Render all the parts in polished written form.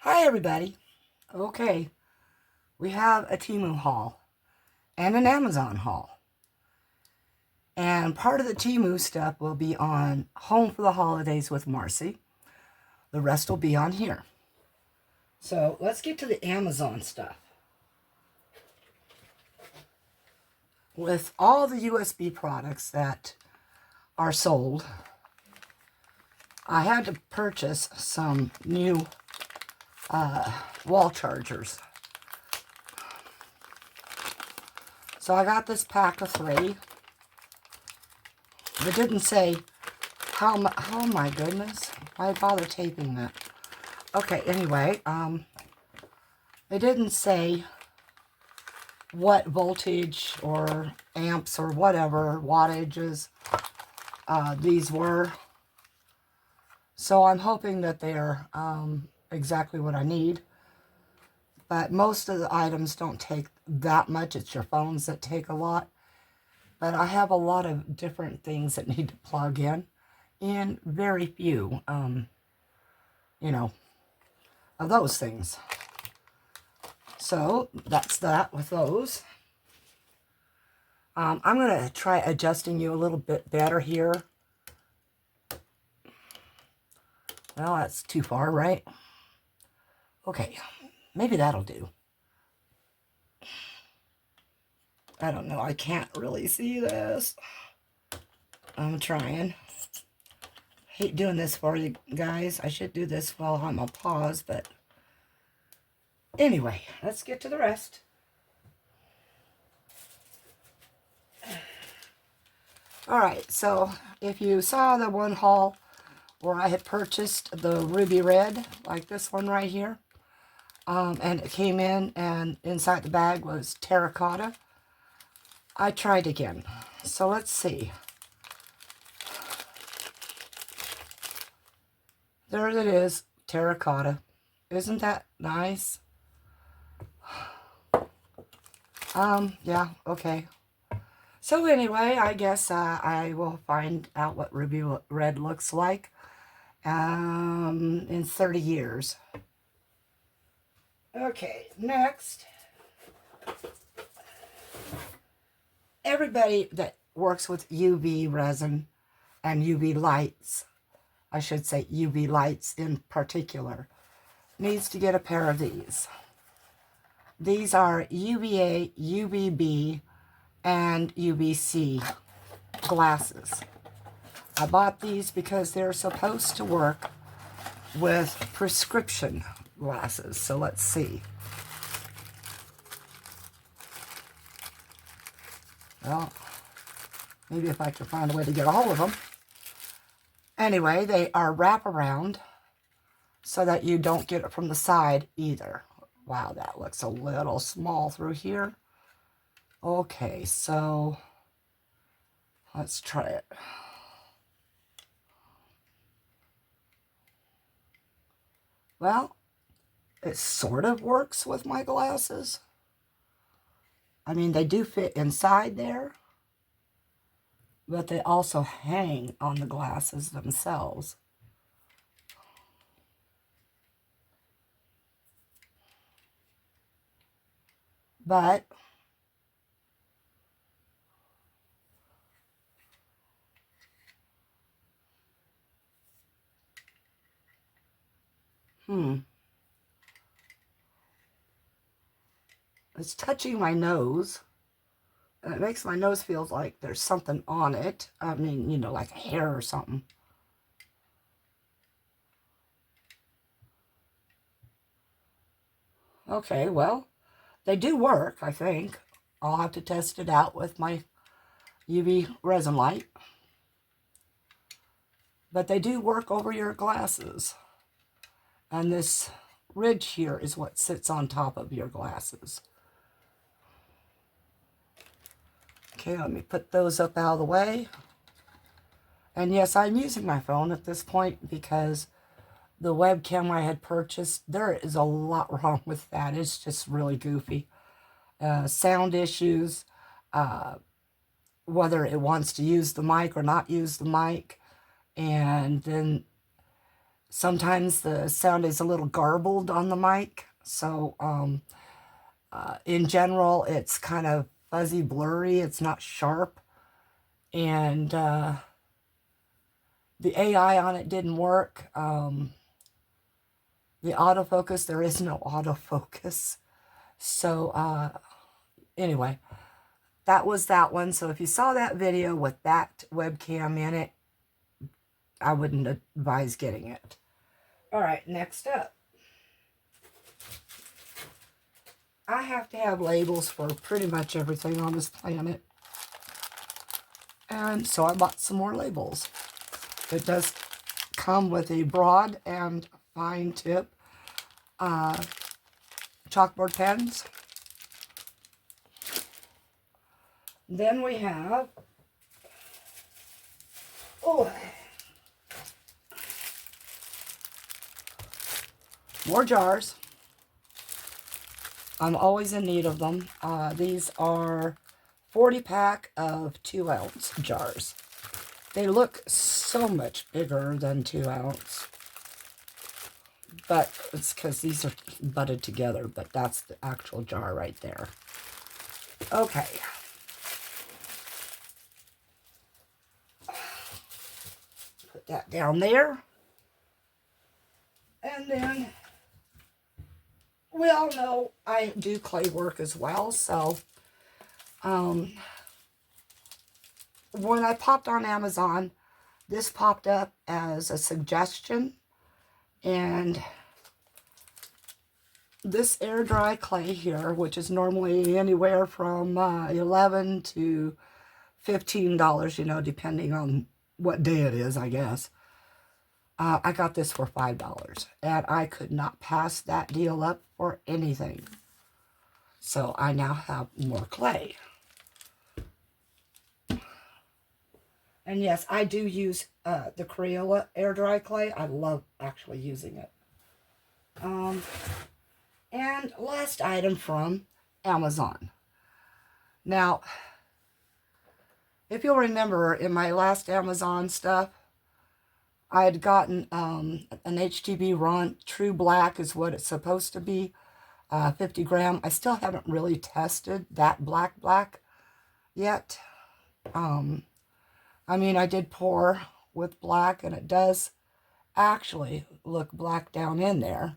Hi everybody. Okay, we have a Temu haul and an Amazon haul. And part of the Temu stuff will be on Home for the Holidays with Marcy. The rest will be on here. So let's get to the Amazon stuff. With all the USB products that are sold, I had to purchase some new wall chargers. So I got this pack of 3. It didn't say oh my goodness, why bother taping that? Okay, anyway, it didn't say what voltage or amps or whatever wattages these were. So I'm hoping that they're exactly what I need. But most of the items don't take that much. It's your phones that take a lot. But I have a lot of different things that need to plug in, and very few, of those things. So that's that with those. I'm going to try adjusting you a little bit better here. Well, that's too far, right? Okay, maybe that'll do. I don't know. I can't really see this. I'm trying. Hate doing this for you guys. I should do this while I'm on pause, but anyway, let's get to the rest. Alright, so if you saw the one haul where I had purchased the ruby red, like this one right here, and it came in and inside the bag was terracotta, I tried again. So let's see. There it is, terracotta. Isn't that nice? Yeah, okay. So anyway, I guess I will find out what ruby red looks like in 30 years. Okay, next. Everybody that works with UV resin and UV lights, I should say UV lights in particular, needs to get a pair of these. These are UVA, UVB, and UVC glasses. I bought these because they're supposed to work with prescription glasses. So let's see. Well, maybe if I can find a way to get a hold of them. Anyway, they are wraparound so that you don't get it from the side either. Wow, that looks a little small through here. Okay, so let's try it. Well, it sort of works with my glasses. I mean, they do fit inside there, but they also hang on the glasses themselves. But it's touching my nose, and it makes my nose feel like there's something on it. I mean, you know, like hair or something. Okay, well, they do work, I think. I'll have to test it out with my UV resin light. But they do work over your glasses. And this ridge here is what sits on top of your glasses. Okay, let me put those up out of the way. And yes, I'm using my phone at this point because the webcam I had purchased, there is a lot wrong with that. It's just really goofy. Sound issues, whether it wants to use the mic or not use the mic. And then sometimes the sound is a little garbled on the mic. So in general, it's kind of fuzzy, blurry. It's not sharp. And the AI on it didn't work. The autofocus, there is no autofocus. So anyway, that was that one. So if you saw that video with that webcam in it, I wouldn't advise getting it. All right, next up. I have to have labels for pretty much everything on this planet. And so I bought some more labels. It does come with a broad and fine tip chalkboard pens. Then we have, more jars. I'm always in need of them. These are 40-pack of 2-ounce jars. They look so much bigger than 2 ounce. But it's because these are butted together, but that's the actual jar right there. Okay. Put that down there. And then we all know I do clay work as well, so when I popped on Amazon, this popped up as a suggestion, and this air dry clay here, which is normally anywhere from $11 to $15, you know, depending on what day it is, I guess. I got this for $5, and I could not pass that deal up for anything. So I now have more clay. And yes, I do use the Crayola air dry clay. I love actually using it. And last item from Amazon. Now, if you'll remember, in my last Amazon stuff, I had gotten an HTB Ron True Black is what it's supposed to be, 50 gram. I still haven't really tested that black yet. I mean, I did pour with black, and it does actually look black down in there.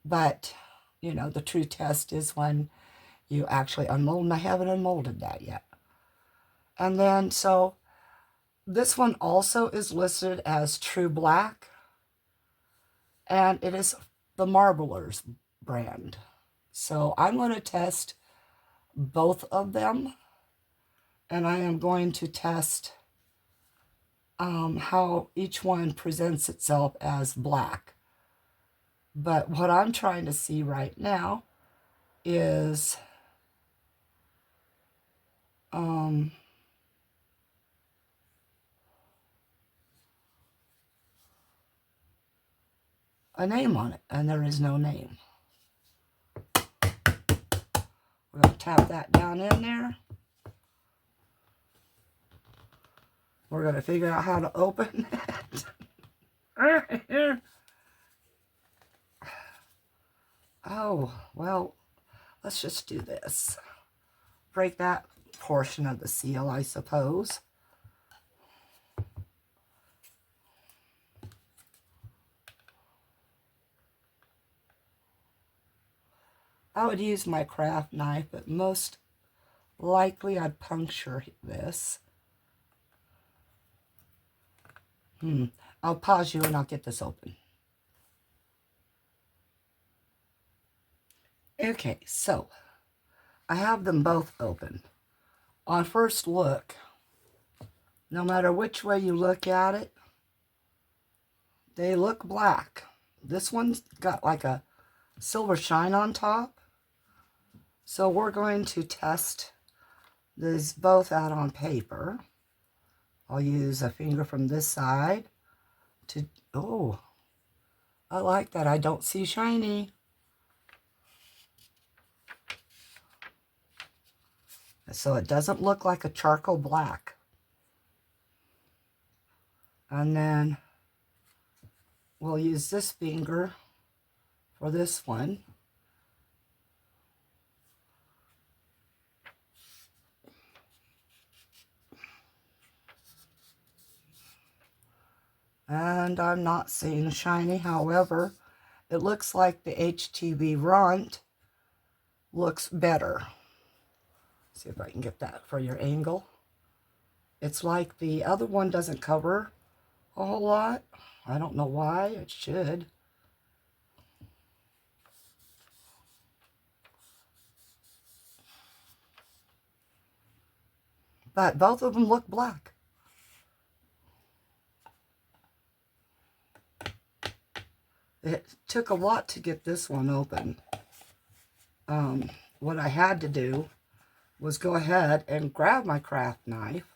But, you know, the true test is when you actually unmold, and I haven't unmolded that yet. And then, so, this one also is listed as True Black, and it is the Marblers brand. So, I'm going to test both of them, and I am going to test how each one presents itself as black. But what I'm trying to see right now is a name on it, and there is no name. We're going to tap that down in there. We're going to figure out how to open it. Right here. Oh, well, let's just do this. Break that portion of the seal, I suppose. I would use my craft knife, but most likely I'd puncture this. I'll pause you and I'll get this open. Okay, so I have them both open. On first look, no matter which way you look at it, they look black. This one's got like a silver shine on top. So we're going to test these both out on paper. I'll use a finger from this side to, oh, I like that. I don't see shiny. So it doesn't look like a charcoal black. And then we'll use this finger for this one. And I'm not seeing shiny. However, it looks like the HTV Ront looks better. See if I can get that for your angle. It's like the other one doesn't cover a whole lot. I don't know why. It should. But both of them look black. It took a lot to get this one open. What I had to do was go ahead and grab my craft knife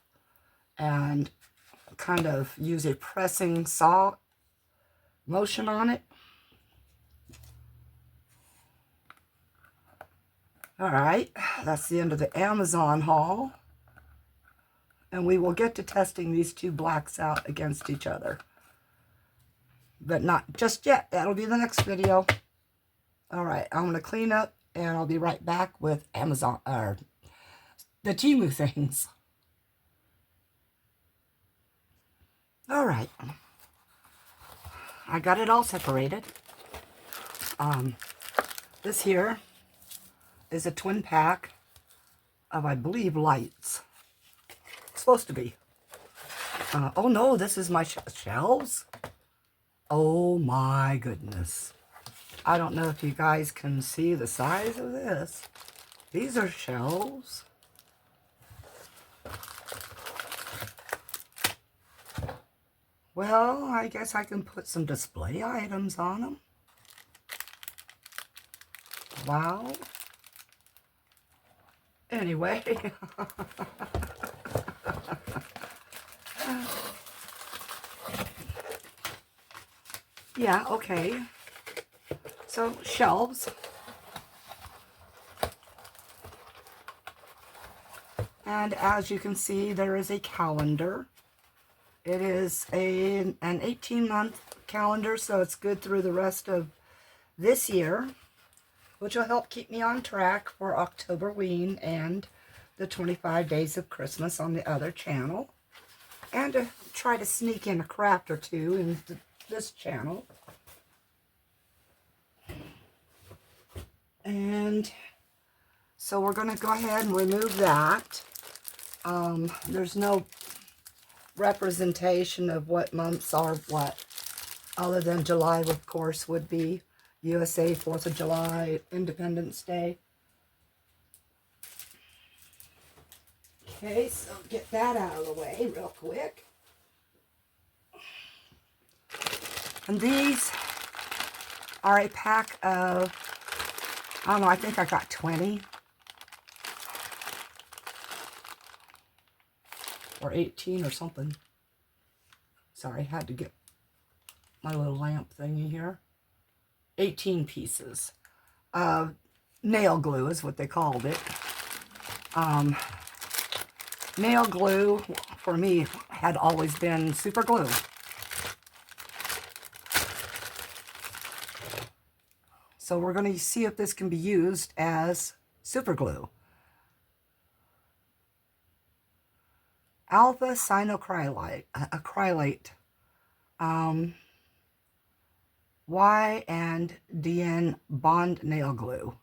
and kind of use a pressing saw motion on it. Alright, that's the end of the Amazon haul. And we will get to testing these two blacks out against each other. But not just yet. That'll be the next video. Alright, I'm going to clean up and I'll be right back with Amazon, or the Temu things. Alright. I got it all separated. This here is a twin pack of, I believe, lights. It's supposed to be. Oh no, this is my shelves. Oh my goodness. I don't know if you guys can see the size of this. These are shelves. Well, I guess I can put some display items on them. Wow. Anyway. Yeah, okay. So, shelves. And as you can see, there is a calendar. It is an 18-month calendar, so it's good through the rest of this year, which will help keep me on track for Octoberween and the 25 Days of Christmas on the other channel. And to try to sneak in a craft or two into this channel. And so we're going to go ahead and remove that. There's no representation of what months are what, other than July, of course, would be USA 4th of July, Independence Day. Okay, so get that out of the way real quick. And these are a pack of, I don't know, I think I got 20. Or 18 or something. Sorry, I had to get my little lamp thingy here. 18 pieces. Nail glue is what they called it. Nail glue, for me, had always been super glue. So we're going to see if this can be used as super glue. Alpha cyanocrylate, acrylate, Y and DN bond nail glue.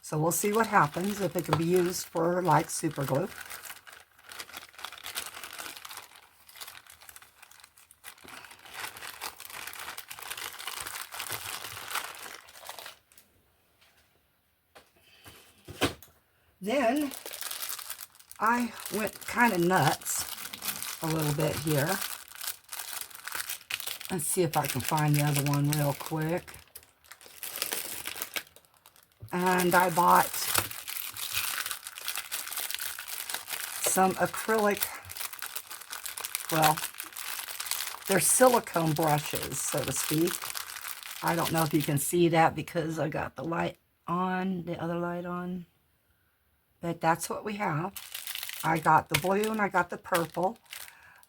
So we'll see what happens if it can be used for like super glue. Then I went kind of nuts a little bit here. Let's see if I can find the other one real quick. And I bought some acrylic, well, they're silicone brushes, so to speak. I don't know if you can see that because I got the light on, the other light on. But that's what we have. I got the blue and I got the purple.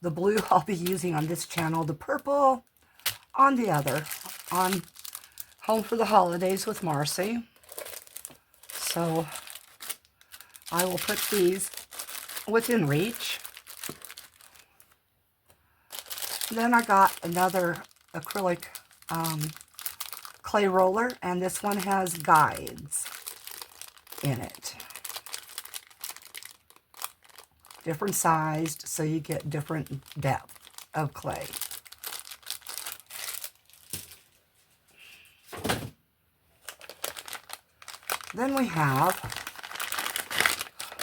The blue I'll be using on this channel, the purple on the other, on Home for the Holidays with Marcy. So I will put these within reach. Then I got another acrylic clay roller, and this one has guides in it. Different sized, so you get different depth of clay. Then we have,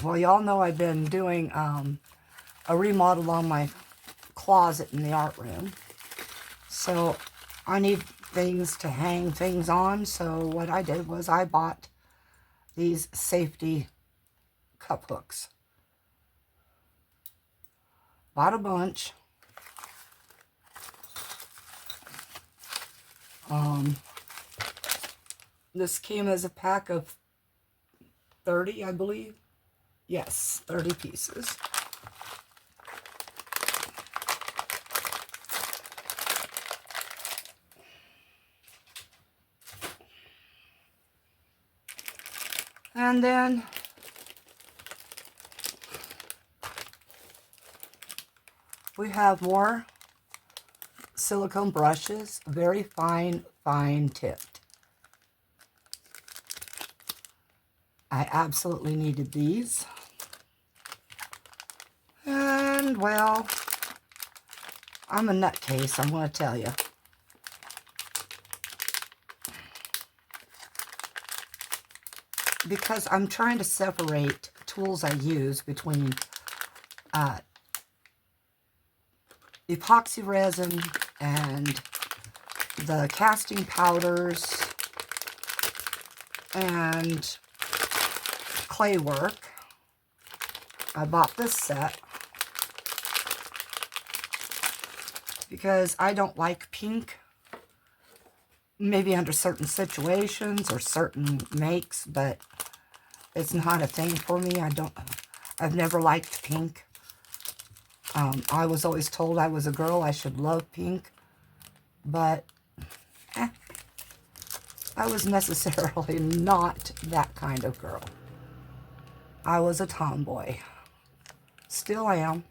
well, y'all know I've been doing a remodel on my closet in the art room. So I need things to hang things on. So what I did was I bought these safety cup hooks. Bought a bunch. This came as a pack of 30, I believe. Yes, 30 pieces. And then we have more silicone brushes, very fine, fine tipped. I absolutely needed these. And, well, I'm a nutcase, I'm going to tell you. Because I'm trying to separate tools I use between epoxy resin and the casting powders and clay work. I bought this set because I don't like pink, maybe under certain situations or certain makes, but it's not a thing for me. I've never liked pink. I was always told I was a girl, I should love pink, but I was necessarily not that kind of girl. I was a tomboy. Still am.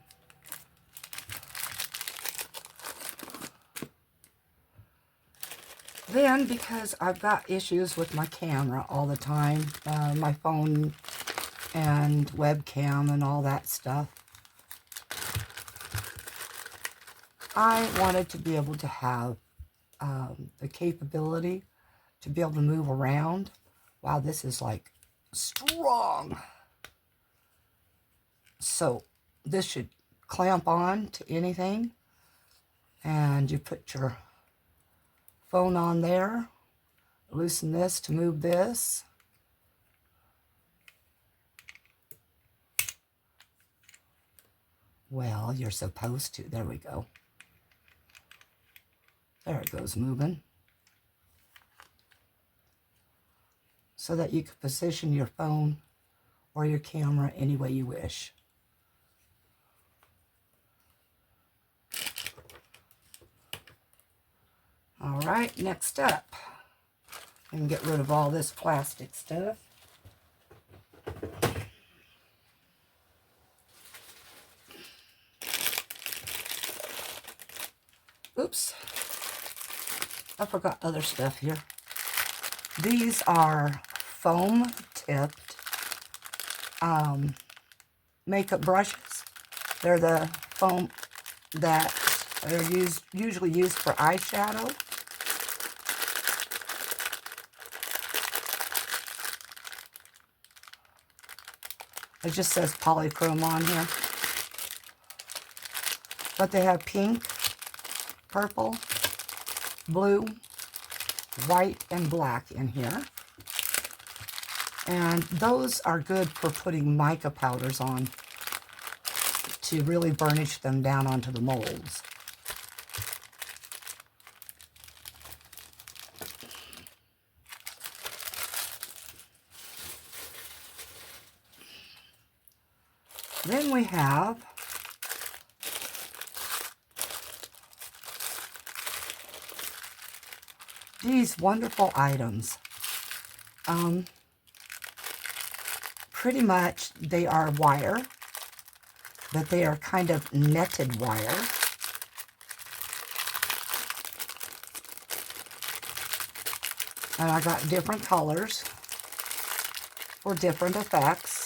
Then, because I've got issues with my camera all the time, my phone and webcam and all that stuff, I wanted to be able to have the capability to be able to move around. Wow, this is like strong. So this should clamp on to anything, and you put your phone on there, loosen this to move this. Well, you're supposed to. There we go. There it goes, moving. So that you can position your phone or your camera any way you wish. All right, next up, I can get rid of all this plastic stuff. Oops, I forgot other stuff here. These are foam tipped makeup brushes. They're the foam that are usually used for eyeshadow. It just says polychrome on here. But they have pink, purple, blue, white, and black in here. And those are good for putting mica powders on to really burnish them down onto the molds. Then we have these wonderful items. Pretty much they are wire, but they are kind of netted wire. And I got different colors for different effects.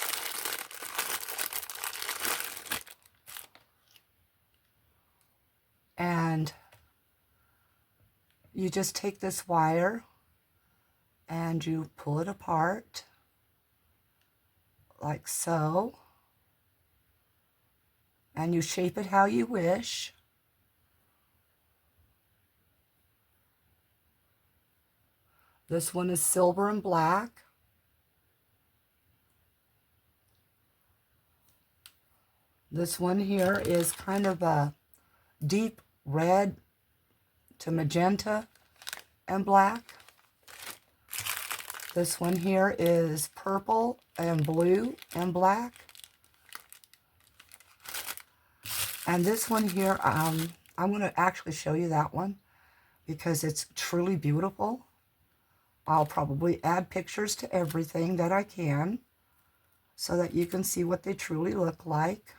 And you just take this wire and you pull it apart like so. And you shape it how you wish. This one is silver and black. This one here is kind of a deep red to magenta and black. This one here is purple and blue and black. And this one here, I'm going to actually show you that one because it's truly beautiful. I'll probably add pictures to everything that I can so that you can see what they truly look like.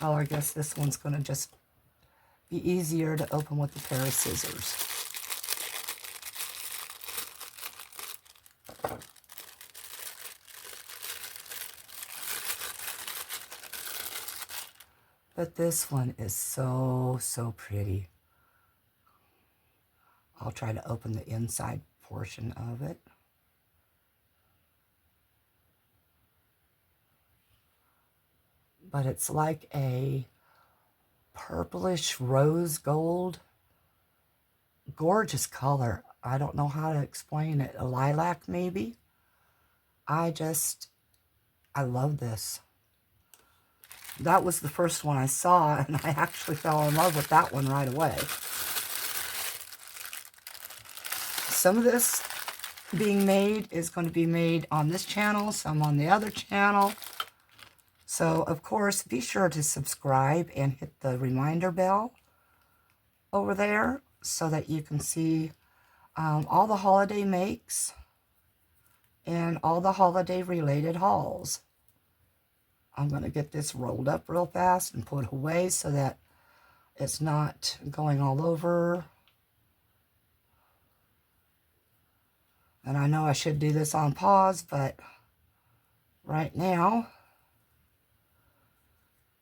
Oh, I guess this one's going to just be easier to open with a pair of scissors. But this one is so, so pretty. I'll try to open the inside portion of it. But it's like a purplish rose gold. Gorgeous color. I don't know how to explain it. A lilac maybe? I love this. That was the first one I saw, and I actually fell in love with that one right away. Some of this being made is going to be made on this channel, some on the other channel. So, of course, be sure to subscribe and hit the reminder bell over there so that you can see all the holiday makes and all the holiday related hauls. I'm going to get this rolled up real fast and put away so that it's not going all over. And I know I should do this on pause, but right now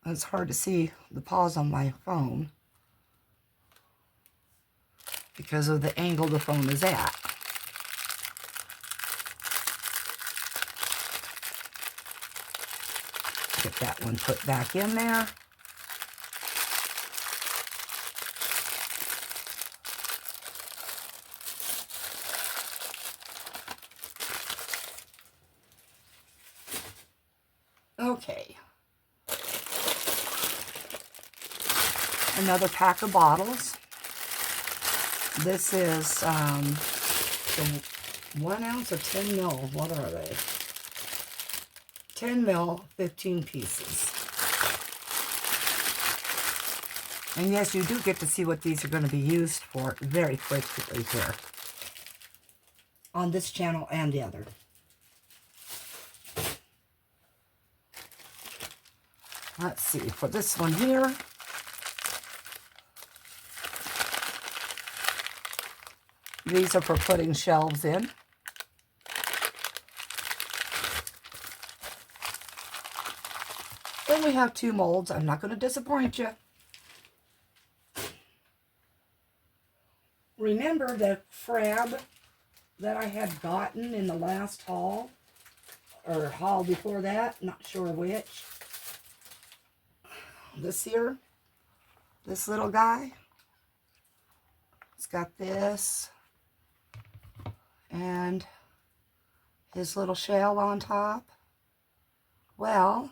it's hard to see the pause on my phone because of the angle the phone is at. Get that one put back in there. Okay. Another pack of bottles. This is the 1 ounce or 10 mil. What are they? 10 mil, 15 pieces. And yes, you do get to see what these are going to be used for very frequently here on this channel and the other. Let's see, for this one here, these are for putting shelves in. Then we have 2 molds. I'm not going to disappoint you. Remember the crab that I had gotten in the last haul? Or haul before that? Not sure which. This here. This little guy. It's got this. And his little shell on top. Well,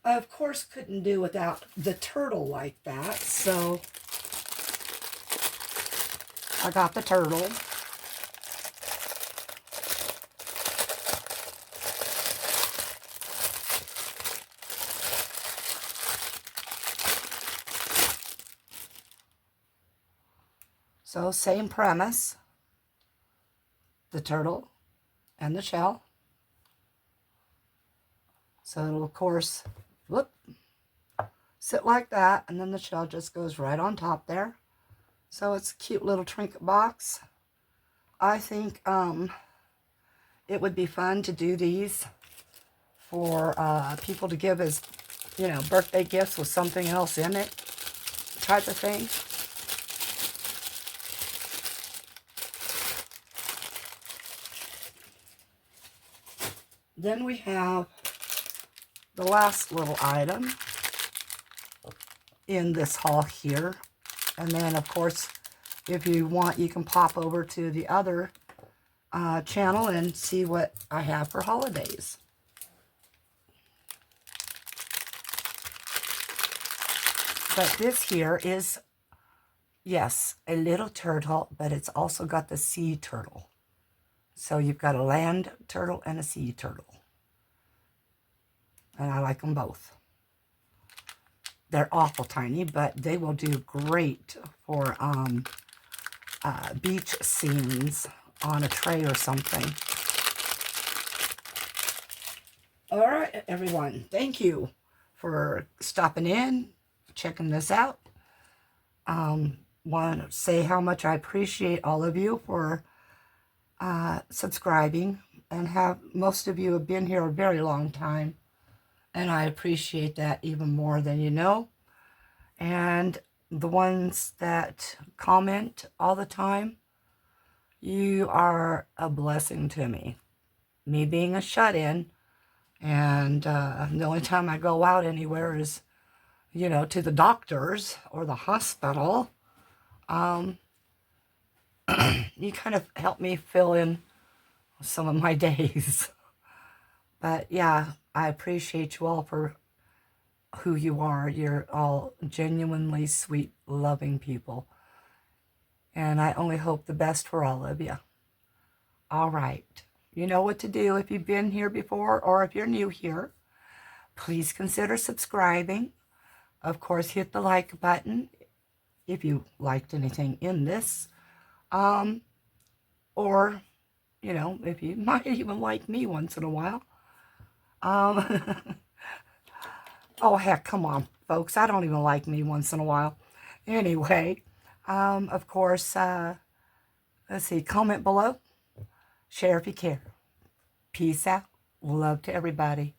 I of course couldn't do without the turtle like that, so I got the turtle. So same premise, the turtle and the shell. So it'll, of course, whoop, sit like that, and then the shell just goes right on top there. So it's a cute little trinket box. I think it would be fun to do these for people to give as, you know, birthday gifts with something else in it type of thing. Then we have the last little item in this haul here. And then, of course, if you want, you can pop over to the other channel and see what I have for holidays. But this here is, yes, a little turtle, but it's also got the sea turtle. So you've got a land turtle and a sea turtle. And I like them both. They're awful tiny, but they will do great for beach scenes on a tray or something. All right, everyone. Thank you for stopping in, checking this out. Want to say how much I appreciate all of you for subscribing, and most of you have been here a very long time, and I appreciate that even more than you know. And the ones that comment all the time, you are a blessing to me. Me being a shut-in, and the only time I go out anywhere is, you know, to the doctors or the hospital. You kind of help me fill in some of my days. But yeah, I appreciate you all for who you are. You're all genuinely sweet, loving people. And I only hope the best for all of you. All right. You know what to do if you've been here before, or if you're new here. Please consider subscribing. Of course, hit the like button if you liked anything in this. Or, you know, if you might even like me once in a while. Oh, heck, come on, folks. I don't even like me once in a while. Anyway, of course, let's see, comment below. Share if you care. Peace out. Love to everybody.